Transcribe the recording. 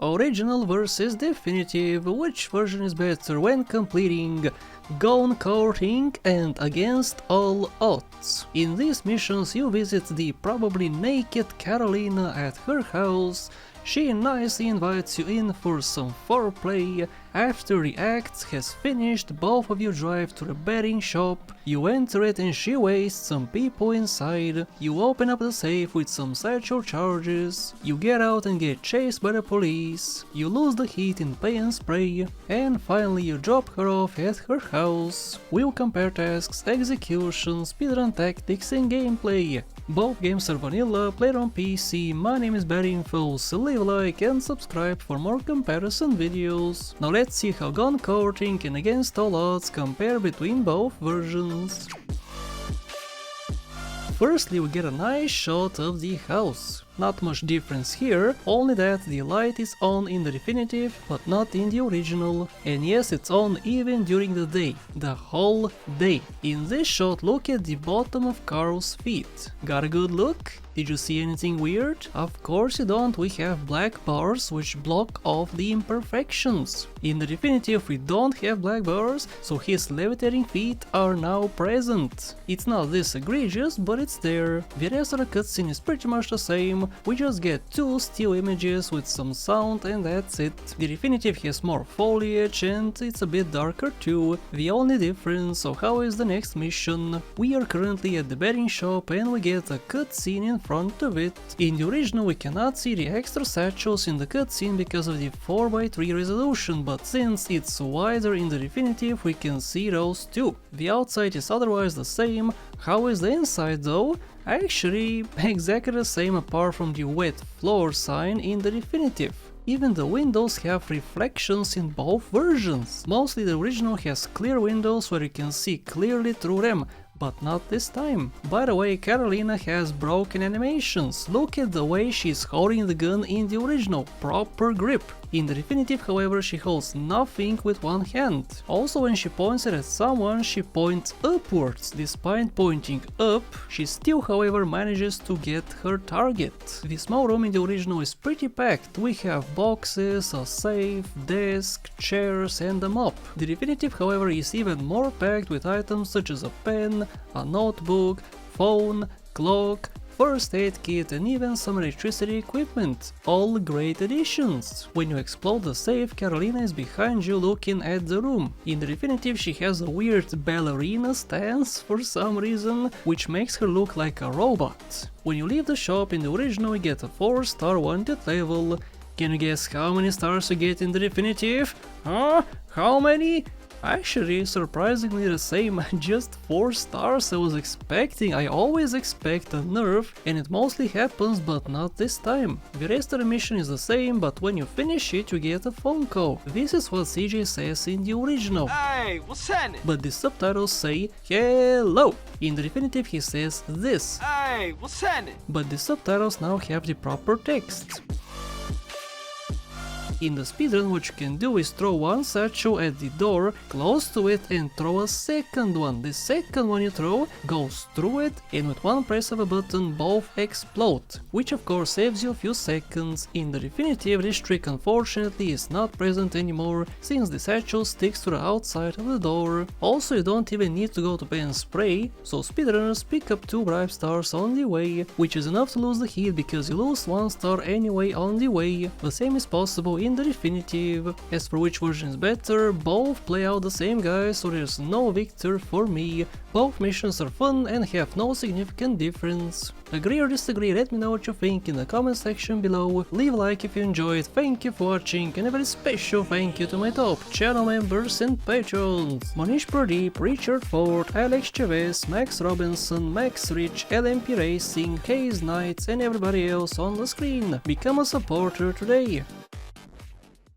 Original versus Definitive, which version is better when completing Gone Courting and Against All Odds. In these missions you visit the probably naked Carolina at her house. She nicely invites you in for some foreplay. After the act has finished, both of you drive to the betting shop. You enter it and she wastes some people inside. You open up the safe with some satchel charges. You get out and get chased by the police. You lose the heat in pay and spray. And finally you drop her off at her house. We'll compare tasks, execution, speedrun tactics and gameplay. Both games are vanilla, played on PC. My name is BadInfo, so leave a like and subscribe for more comparison videos. Now let's see how Gone Courting and Against All Odds compare between both versions. Firstly, we get a nice shot of the house. Not much difference here, only that the light is on in the definitive, but not in the original. And yes, it's on even during the day. The whole day. In this shot, look at the bottom of Carl's feet. Got a good look? Did you see anything weird? Of course you don't, we have black bars which block off the imperfections. In the definitive we don't have black bars, so his levitating feet are now present. It's not this egregious, but it's there. The rest of the cutscene is pretty much the same, we just get two still images with some sound and that's it. The definitive has more foliage and it's a bit darker too. The only difference, so how is the next mission? We are currently at the betting shop and we get a cutscene in front of it. In the original we cannot see the extra satchels in the cutscene because of the 4:3 resolution, but since it's wider in the definitive we can see those too. The outside is otherwise the same. How is the inside though? Actually, exactly the same apart from the wet floor sign in the definitive. Even the windows have reflections in both versions. Mostly the original has clear windows where you can see clearly through them, but not this time. By the way, Carolina has broken animations. Look at the way she's holding the gun in the original, proper grip. In the definitive, however, she holds nothing with one hand. Also, when she points it at someone, she points upwards. Despite pointing up, she still, however, manages to get her target. The small room in the original is pretty packed. We have boxes, a safe, desk, chairs and a mop. The definitive, however, is even more packed with items such as a pen, a notebook, phone, clock, first aid kit and even some electricity equipment. All great additions. When you explode the safe, Carolina is behind you looking at the room. In the definitive she has a weird ballerina stance for some reason, which makes her look like a robot. When you leave the shop in the original you get a 4-star wanted level. Can you guess how many stars you get in the definitive? Huh? How many? Actually, surprisingly the same, just 4 stars I always expect a nerf, and it mostly happens, but not this time. The rest of the mission is the same, but when you finish it you get a phone call. This is what CJ says in the original. Hey, what's happening? But the subtitles say hello. In the definitive he says this. Hey, what's happening? But the subtitles now have the proper text. In the speedrun what you can do is throw one satchel at the door, close to it and throw a second one. The second one you throw goes through it and with one press of a button both explode, which of course saves you a few seconds. In the definitive this trick unfortunately is not present anymore since the satchel sticks to the outside of the door. Also you don't even need to go to pay and spray, so speedrunners pick up 2 bribe stars on the way, which is enough to lose the heat because you lose 1 star anyway on the way. The same is possible in the definitive. As for which version is better, both play out the same guys, so there's no victor for me. Both missions are fun and have no significant difference. Agree or disagree, let me know what you think in the comment section below. Leave a like if you enjoyed, thank you for watching, and a very special thank you to my top channel members and patrons: Manish Pradeep, Richard Ford, Alex Chavez, Max Robinson, Max Rich, LMP Racing, Hayes Knights and everybody else on the screen. Become a supporter today.